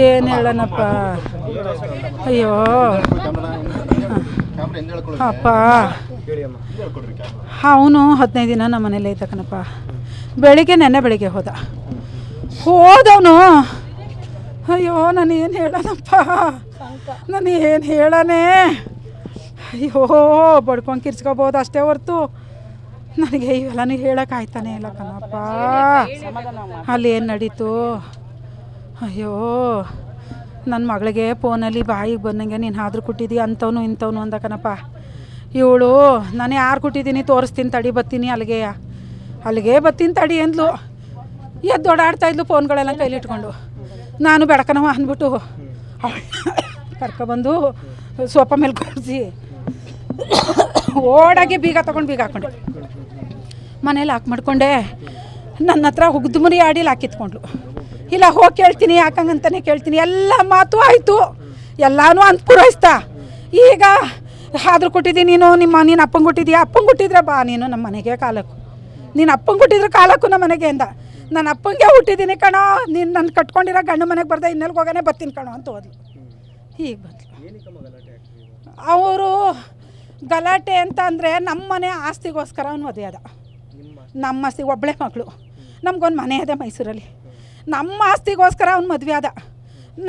ಏನು ಹೇಳೋಣಪ್ಪ, ಅಯ್ಯೋ ಅಪ್ಪ. ಅವನು 15 ದಿನ ನಮ್ಮ ಮನೇಲಿ ಐತ ಕಣಪ್ಪ. ನೆನ್ನೆ ಬೆಳಿಗ್ಗೆ ಹೋದವನು. ಅಯ್ಯೋ ನಾನು ಏನು ಹೇಳೋಣಪ್ಪ, ನಾನು ಏನು ಹೇಳೋಣೆ. ಅಯ್ಯೋ ಬಡ್ಕೊಂಡು ಕಿರ್ಚ್ಕೋಬೋದು ಅಷ್ಟೇ ಹೊರ್ತು ನನಗೆ ಇವೆಲ್ಲನೂ ಹೇಳೋಕ್ಕಾಯ್ತಾನೆ ಇಲ್ಲ ಕಣಪ್ಪ. ಅಲ್ಲಿ ಏನು ನಡೀತು. ಅಯ್ಯೋ ನನ್ನ ಮಗಳಿಗೆ ಫೋನಲ್ಲಿ ಬಾಯಿಗೆ ಬಂದಂಗೆ ನೀನು ಆದರೂ ಕೊಟ್ಟಿದ್ದೀಯ ಅಂಥವನು ಇಂಥವನು ಅಂದ ಕಣಪ್ಪ. ಇವಳು ನಾನು ಯಾರು ಕೊಟ್ಟಿದ್ದೀನಿ ತೋರಿಸ್ತೀನಿ ತಡಿ ಬರ್ತೀನಿ ಅಲ್ಲಿಗೆ ಬರ್ತೀನಿ ತಡಿ ಅಂದ್ಲು. ಎದ್ದು ಓಡಾಡ್ತಾಯಿದ್ಲು ಫೋನ್ಗಳೆಲ್ಲ ಕೈಲಿಟ್ಕೊಂಡು. ನಾನು ಬೆಳಕನವ ಅಂದ್ಬಿಟ್ಟು ಕರ್ಕೊಬಂದು ಸೋಫಾ ಮೇಲೆ ಕೂರಿಸಿ ಓಡಾಗಿ ಬೀಗ ಹಾಕ್ಕೊಂಡೆ. ಮನೇಲಿ ಲಾಕ್ ಮಾಡ್ಕೊಂಡೆ. ನನ್ನ ಹತ್ರ ಹುಗ್ದು ಮುರಿ ಆಡಿ ಲಾಕ್ ಕಿತ್ಕೊಂಡ್ಲು. ಇಲ್ಲ ಹೋಗಿ ಕೇಳ್ತೀನಿ ಯಾಕಂಗಂತಾನೆ ಕೇಳ್ತೀನಿ. ಎಲ್ಲ ಮಾತು ಆಯಿತು, ಎಲ್ಲನೂ ಅಂತ ಪೂರೈಸ್ತಾ. ಈಗ ಆದರೂ ಕೊಟ್ಟಿದ್ದೀನಿ ನೀನು ಅಪ್ಪಂಗೆ ಕೊಟ್ಟಿದ್ದೀಯಾ? ಅಪ್ಪಂಗೆ ಕೊಟ್ಟಿದ್ರೆ ಬಾ ನೀನು ನಮ್ಮ ಮನೆಗೆ ಕಾಲಕ್ಕೂ. ನೀನು ಅಪ್ಪಂಗೆ ಕೊಟ್ಟಿದ್ರೆ ಕಾಲಕ್ಕೂ ನಮ್ಮ ಮನೆಗೆ ಅಂದ. ನಾನು ಅಪ್ಪಂಗೆ ಹುಟ್ಟಿದ್ದೀನಿ ಕಣೋ, ನೀನು ನನ್ನ ಕಟ್ಕೊಂಡಿರೋ ಗಂಡು ಮನೆಗೆ ಬರ್ದೆ ಇನ್ನೆಲ್ಗೆ ಹೋಗೋನೆ ಬರ್ತೀನಿ ಕಣೋ ಅಂತ ಹೋದ್ಲು. ಹೀಗೆ ಬಂದ್ಲು. ಅವರು ಗಲಾಟೆ ಅಂತ ಅಂದರೆ ನಮ್ಮ ಮನೆ ಆಸ್ತಿಗೋಸ್ಕರ ಅವನು ಮದುವೆ ಅದ. ನಮ್ಮ ಆಸ್ತಿ ಒಬ್ಬಳೆ ಮಗಳು, ನಮಗೊಂದು ಮನೆ ಇದೆ ಮೈಸೂರಲ್ಲಿ. ನಮ್ಮ ಆಸ್ತಿಗೋಸ್ಕರ ಅವ್ನು ಮದುವೆ ಆದ.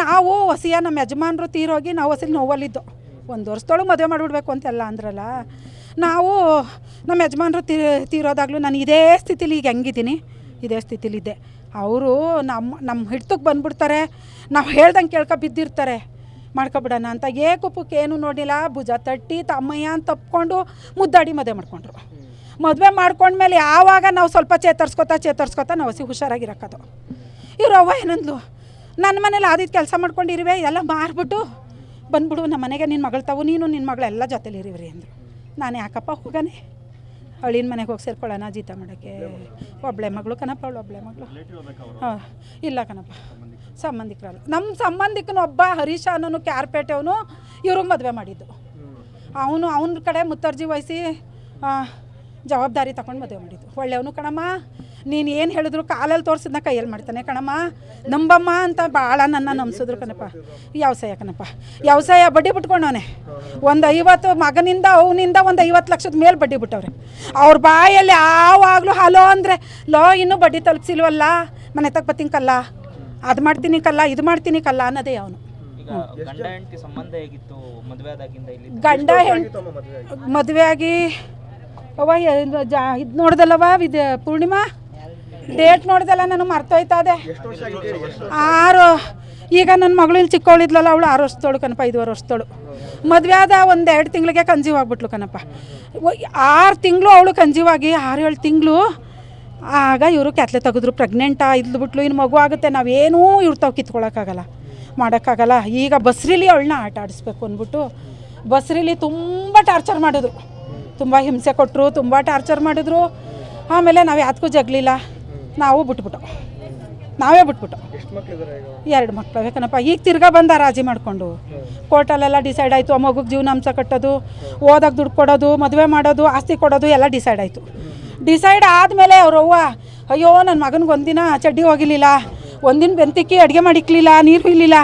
ನಾವು ಹೊಸಿಯ ನಮ್ಮ ಯಜಮಾನರು ತೀರೋಗಿ ನಾವು ಹೊಸಲಿ ನೋವಲ್ಲಿದ್ದು 1 ವರ್ಷದೊಳಗೆ ಮದುವೆ ಮಾಡಿಬಿಡ್ಬೇಕು ಅಂತೆಲ್ಲ ಅಂದ್ರಲ್ಲ. ನಾವು ನಮ್ಮ ಯಜಮಾನರು ತೀರೋದಾಗಲೂ ನಾನು ಇದೇ ಸ್ಥಿತಿಲಿ ಈಗ ಹೆಂಗಿದ್ದೀನಿ ಇದೇ ಸ್ಥಿತಿಲಿದ್ದೆ. ಅವರು ನಮ್ಮ ಹಿಡ್ತಕ್ಕೆ ಬಂದುಬಿಡ್ತಾರೆ, ನಾವು ಹೇಳ್ದಂಗೆ ಬಿದ್ದಿರ್ತಾರೆ. ಮಾಡ್ಕೊಬಿಡೋಣ ಅಂತ ಏಕುಪ್ಪಕ್ಕೆ ಏನೂ ನೋಡಿಲ್ಲ. ಭುಜ ತಟ್ಟಿ ತಮ್ಮಯ್ಯ ಅಂತ ತಪ್ಕೊಂಡು ಮುದ್ದಾಡಿ ಮದುವೆ ಮಾಡ್ಕೊಂಡ್ರು. ಮದುವೆ ಮಾಡ್ಕೊಂಡ್ಮೇಲೆ ಯಾವಾಗ ನಾವು ಸ್ವಲ್ಪ ಚೇತರಿಸ್ಕೊತಾ ನಾವು ಹುಷಾರಾಗಿರಕ್ಕದು. ಇವ್ರು ಅವ್ವ ಏನಂದ್ಲು, ನನ್ನ ಮನೇಲಿ ಆದಿದ್ದು ಕೆಲಸ ಮಾಡ್ಕೊಂಡಿರುವೆ ಎಲ್ಲ ಮಾರ್ಬಿಟ್ಟು ಬಂದ್ಬಿಡು ನಮ್ಮ ಮನೆಗೆ, ನಿನ್ನ ಮಗಳು ತಾವು ನೀನು ನಿನ್ನ ಮಗಳೆಲ್ಲ ಜೊತೆಲಿ ಇರಿವ್ರಿ ಅಂದರು. ನಾನು ಯಾಕಪ್ಪ ಹೋಗಾನೆ, ಅಳಿನ ಮನೆಗೆ ಹೋಗಿ ಸೇರ್ಕೊಳ್ಳೋಣ ಜೀತ ಮಾಡೋಕ್ಕೆ. ಒಬ್ಬಳೆ ಮಗಳು ಕಣಪ್ಪ, ಅವಳು ಒಬ್ಬಳೆ ಮಗಳು. ಹಾಂ ಇಲ್ಲ ಕಣಪ್ಪ, ಸಂಬಂಧಿಕರಲ್ಲ. ನಮ್ಮ ಸಂಬಂಧಿಕನ ಒಬ್ಬ ಹರೀಶ ಅನ್ನೋನು ಕ್ಯಾರ್ಪೇಟೆ ಅವನು ಇವ್ರಿಗೆ ಮದುವೆ ಮಾಡಿದ್ದು. ಅವನ ಕಡೆ ಮುತ್ತರ್ಜಿ ವಹಿಸಿ ಜವಾಬ್ದಾರಿ ತಗೊಂಡು ಮದುವೆ ಮಾಡಿದ್ದು. ಒಳ್ಳೆಯವನು ಕಣಮ್ಮ, ನೀನು ಏನು ಹೇಳಿದ್ರು ಕಾಲಲ್ಲಿ ತೋರಿಸಿದ್ನ ಕೈಯಲ್ಲಿ ಮಾಡ್ತಾನೆ ಕಣಮ್ಮ, ನಂಬಮ್ಮ ಅಂತ ಭಾಳ ನನ್ನ ನಂಬಿಸಿದ್ರು ಕಣಪ್ಪ. ವ್ಯವಸಾಯ ಕಣಪ್ಪ, ವ್ಯವಸಾಯ ಬಡ್ಡಿ ಬಿಟ್ಕೊಂಡವನೆ. ಒಂದು 50 ಮಗನಿಂದ ಅವನಿಂದ ಒಂದು 50 ಲಕ್ಷದ ಮೇಲೆ ಬಡ್ಡಿ ಬಿಟ್ಟವ್ರೆ. ಅವ್ರ ಬಾಯಲ್ಲಿ ಯಾವಾಗಲೂ ಹಲೋ ಅಂದರೆ ಲೋ ಇನ್ನೂ ಬಡ್ಡಿ ತಲುಪಿಸಿಲ್ವಲ್ಲ, ಮನೆ ತಕ್ಕ ಬತ್ತೀನಿ ಕಲ್ಲ, ಅದು ಮಾಡ್ತೀನಿ ಕಲ್ಲ, ಇದು ಮಾಡ್ತೀನಿ ಕಲ್ಲ ಅನ್ನೋದೇ ಅವನು. ಗಂಡ ಹೆಂಡತಿ ಮದುವೆ ಆಗಿ ಇದು ನೋಡ್ದಲ್ಲವ ಪೂರ್ಣಿಮಾ ಡೇಟ್ ನೋಡ್ದಲ್ಲ, ನಾನು ಮರ್ತೋಯ್ತಾ ಇದೆ. 6 ಈಗ ನನ್ನ ಮಗಳು ಇಲ್ಲಿ ಚಿಕ್ಕವಳಿದ್ಲಲ್ಲ, ಅವಳು 6 ವರ್ಷದೋಳು ಕಣಪ್ಪ, 5 ವರ್ಷದೋಳು. ಮದುವೆ ಆದ 1-2 ತಿಂಗಳಿಗೆ ಕನ್ಜೀವ್ ಆಗ್ಬಿಟ್ಲು ಕಣಪ್ಪ. 6 ತಿಂಗಳು ಅವಳು ಕನ್ಜೀವಾಗಿ 6-7 ತಿಂಗಳು ಆಗ ಇವರು ಕ್ಯಾತ್ಲೆ ತೆಗೆದ್ರು. ಪ್ರೆಗ್ನೆಂಟಾ ಇದ್ಬಿಟ್ಲು, ಇನ್ನು ಮಗು ಆಗುತ್ತೆ, ನಾವೇನೂ ಇವ್ರು ತಾವು ಕಿತ್ಕೊಳ್ಳೋಕ್ಕಾಗಲ್ಲ, ಮಾಡೋಕ್ಕಾಗಲ್ಲ. ಈಗ ಬಸ್ರಿಲಿ ಅವಳನ್ನ ಆಟ ಆಡಿಸ್ಬೇಕು ಅಂದ್ಬಿಟ್ಟು ಬಸ್ರಿಲಿ ತುಂಬ ಟಾರ್ಚರ್ ಮಾಡಿದ್ರು, ತುಂಬ ಹಿಂಸೆ ಕೊಟ್ಟರು, ತುಂಬ ಟಾರ್ಚರ್ ಮಾಡಿದ್ರು. ಆಮೇಲೆ ನಾವು ಯಾತಕ್ಕೂ ಜಗಲಿಲ್ಲ, ನಾವೇ ಬಿಟ್ಬಿಟ್ಟು 2 ಮಕ್ಕಳು ಕಣಪ್ಪ. ಈಗ ತಿರ್ಗಾ ಬಂದ ರಾಜಿ ಮಾಡಿಕೊಂಡು ಕೋರ್ಟಲ್ಲೆಲ್ಲ ಡಿಸೈಡ್ ಆಯಿತು. ಆ ಮಗುಗೆ ಜೀವನಾಂಶ ಕಟ್ಟೋದು, ಓದಕ್ಕೆ ದುಡ್ಡು ಕೊಡೋದು, ಮದುವೆ ಮಾಡೋದು, ಆಸ್ತಿ ಕೊಡೋದು ಎಲ್ಲ ಡಿಸೈಡ್ ಆಯಿತು. ಡಿಸೈಡ್ ಆದಮೇಲೆ ಅವ್ರವ್ವ ಅಯ್ಯೋ ನನ್ನ ಮಗನಿಗೆ ಒಂದಿನ ಚಡ್ಡಿ ಹೋಗಿಲಿಲ್ಲ, ಒಂದಿನ ಬೆಂತಿಕ್ಕಿ ಅಡುಗೆ ಮಾಡಿಕ್ಲಿಲ್ಲ, ನೀರು ಇಲ್ಲಿಲ್ಲ,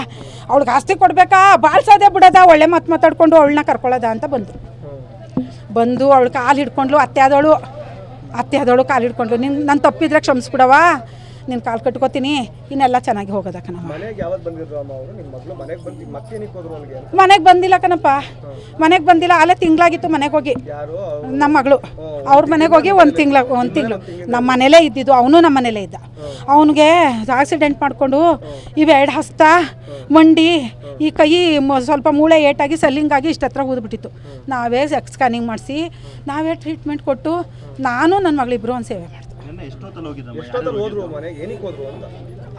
ಅವಳಿಗೆ ಆಸ್ತಿ ಕೊಡಬೇಕಾ, ಬಾಳ್ಸೋದೇ ಬಿಡೋದ, ಒಳ್ಳೆ ಮಾತಾಡ್ಕೊಂಡು ಅವಳನ್ನ ಕರ್ಕೊಳ್ಳೋದ ಅಂತ ಬಂದು ಅವಳು ಕಾಲು ಹಿಡ್ಕೊಂಡ್ಲು. ಅತ್ತೆ ಆದವಳು ಕಾಲು ಹಿಡ್ಕೊಂಡ್ಲು. ನಾನು ತಪ್ಪಿದ್ರೆ ಕ್ಷಮಿಸ್ಬಿಡವ, ನಿನ್ನ ಕಾಲು ಕಟ್ಕೋತೀನಿ, ಇನ್ನೆಲ್ಲ ಚೆನ್ನಾಗಿ ಹೋಗೋದಕ್ಕ. ನಮ್ಮ ಮನೆಗೆ ಬಂದಿಲ್ಲ ಕಣಪ್ಪ, ಮನೆಗೆ ಬಂದಿಲ್ಲ. ಅಲ್ಲೇ ತಿಂಗಳಾಗಿತ್ತು ಮನೆಗೆ ಹೋಗಿ. ನಮ್ಮ ಮಗಳು ಅವ್ರ ಮನೆಗೆ ಹೋಗಿ 1 ತಿಂಗಳು ನಮ್ಮ ಮನೇಲೇ ಇದ್ದಿದ್ದು. ಅವನು ನಮ್ಮ ಮನೇಲೇ ಇದ್ದ. ಅವನಿಗೆ ಆಕ್ಸಿಡೆಂಟ್ ಮಾಡಿಕೊಂಡು ಇವೆರಡು ಹಸ್ತ, ಮಂಡಿ, ಈ ಕೈ ಸ್ವಲ್ಪ ಮೂಳೆ ಏಟಾಗಿ ಸಲ್ಲಿಂಗಾಗಿ ಇಷ್ಟು ಹತ್ರ ಊದ್ಬಿಟ್ಟಿತ್ತು. ನಾವೇ ಸ್ಕ್ಯಾನಿಂಗ್ ಮಾಡಿಸಿ ನಾವೇ ಟ್ರೀಟ್ಮೆಂಟ್ ಕೊಟ್ಟು ನಾನು ನನ್ನ ಮಗಳಿಬ್ಬರು ಒಂದು ಸೇವೆ ಮಾಡ್ತೀವಿ.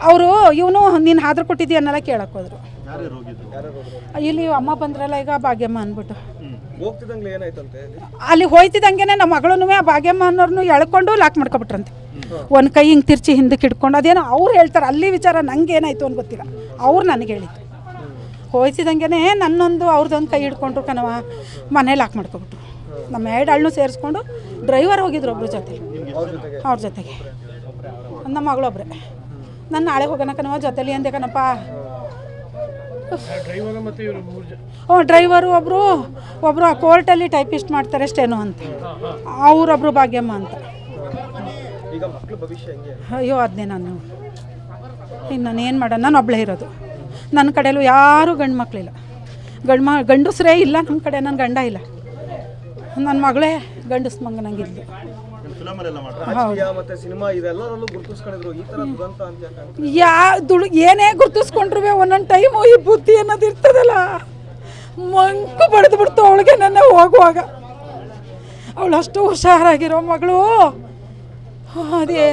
ಅವರು ಇವನು ನೀನು ಹಾದ್ರು ಕೊಟ್ಟಿದ್ದೀಯನ್ನೆಲ್ಲ ಕೇಳಕ್ಕೆ ಹೋದ್ರು. ಇಲ್ಲಿ ಅಮ್ಮ ಬಂದ್ರಲ್ಲ ಈಗ ಭಾಗ್ಯಮ್ಮ ಅಂದ್ಬಿಟ್ಟು ಅಲ್ಲಿ ಹೋಯ್ತಿದ್ದಂಗೆ ನಮ್ಮ ಮಗಳೂ ಭಾಗ್ಯಮ್ಮ ಅನ್ನೋರ್ನು ಎಳ್ಕೊಂಡು ಲಾಕ್ ಮಾಡ್ಕೊಬಿಟ್ರಂತೆ. ಒಂದು ಕೈ ಹಿಂಗೆ ತಿರ್ಚಿ ಹಿಂದಕ್ಕೆ ಹಿಡ್ಕೊಂಡು, ಅದೇನೋ ಅವ್ರು ಹೇಳ್ತಾರೆ, ಅಲ್ಲಿ ವಿಚಾರ ನಂಗೆ ಏನಾಯ್ತು ಅಂತ ಗೊತ್ತಿಲ್ಲ, ಅವ್ರು ನನಗೆ ಹೇಳಿದ್ದು. ಹೋಯ್ತಿದ್ದಂಗೆ ನನ್ನೊಂದು ಅವ್ರದ್ದೊಂದು ಕೈ ಹಿಡ್ಕೊಂಡ್ರು ಕಣವ, ಮನೆ ಲಾಕ್ ಮಾಡ್ಕೊಬಿಟ್ರು. ನಮ್ಮ 2 ಆಳನ್ನು ಸೇರಿಸ್ಕೊಂಡು ಡ್ರೈವರ್ ಹೋಗಿದ್ರು ಒಬ್ರು ಜೊತೆ, ಅವ್ರ ಜೊತೆಗೆ ನಮ್ಮ ಮಗಳೊಬ್ಬರೇ ನಾನು ನಾಳೆ ಹೋಗೋಣ ಕಣವ ಜೊತೆಲಿ ಅಂದೆ ಕಣಪ್ಪ. ಹ್ಞೂ ಡ್ರೈವರು ಒಬ್ಬರು ಆ ಕೋರ್ಟಲ್ಲಿ ಟೈಪಿಸ್ಟ್ ಮಾಡ್ತಾರೆ ಸ್ಟೆನೋ ಅಂತ, ಅವರೊಬ್ಬರು ಭಾಗ್ಯಮ್ಮ ಅಂತ. ಅಯ್ಯೋ ಅದನ್ನೇ ನಾನು ಇನ್ನು ನಾನು ಏನು ಮಾಡೋಣ, ನಾನು ಒಬ್ಬಳೇ ಇರೋದು. ನನ್ನ ಕಡೆಯಲ್ಲೂ ಯಾರೂ ಗಂಡು ಮಕ್ಕಳಿಲ್ಲ, ಗಂಡಸ್ರೇ ಇಲ್ಲ ನಮ್ಮ ಕಡೆ. ನನ್ನ ಗಂಡ ಇಲ್ಲ, ನನ್ನ ಮಗಳೇ ಗಂಡಸ್ ಮಂಗನಂಗಿದ್ದು. ಏನೇ ಗುರ್ತಿಸ್ಕೊಂಡ್ರು ಒಂದೊಂದು ಟೈಮು ಈ ಬುದ್ಧಿ ಅನ್ನೋದು ಇರ್ತದಲ್ಲ, ಮಂಕು ಬಡ್ದು ಬಿಡ್ತು ಅವಳಿಗೆ. ನನ್ನ ಹೋಗುವಾಗ ಅವಳು ಅಷ್ಟು ಹುಷಾರಾಗಿರೋ ಮಗಳು. ಅದೇ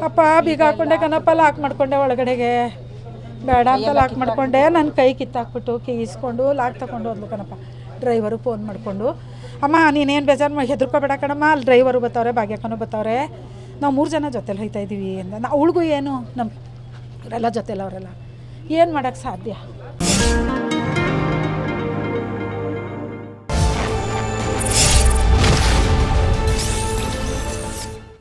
ಅಪ್ಪ ಬೀಗ ಹಾಕೊಂಡೆ ಕಣಪ್ಪ, ಲಾಕ್ ಮಾಡ್ಕೊಂಡೆ ಒಳಗಡೆಗೆ, ಬೇಡ ಅಂತ ಲಾಕ್ ಮಾಡ್ಕೊಂಡೆ. ನನ್ನ ಕೈ ಕಿತ್ತಾಕ್ಬಿಟ್ಟು ಕೀ ಇಸ್ಕೊಂಡು ಲಾಕ್ ತಗೊಂಡು ಹೋದ್ಲು ಕಣಪ್ಪ. ಡ್ರೈವರು ಫೋನ್ ಮಾಡಿಕೊಂಡು, ಅಮ್ಮ ನೀನೇನು ಬೇಜಾರು ಹೆದರ್ಕೋಬೇಡ ಕಣಮ್ಮ, ಅಲ್ಲಿ ಡ್ರೈವರು ಬತ್ತವ್ರೆ, ಭಾಗ್ಯಕ್ಕನೂ ಬತ್ತವ್ರೆ, ನಾವು 3 ಜನ ಜೊತೆಲಿ ಹೋಗ್ತಾ ಇದ್ದೀವಿ ಅಂದ. ಅವಳಿಗೂ ಏನು ನಮ್ಮ ಅವರೆಲ್ಲ ಜೊತೆಲಿ ಅವರೆಲ್ಲ ಏನು ಮಾಡೋಕ್ಕೆ ಸಾಧ್ಯ.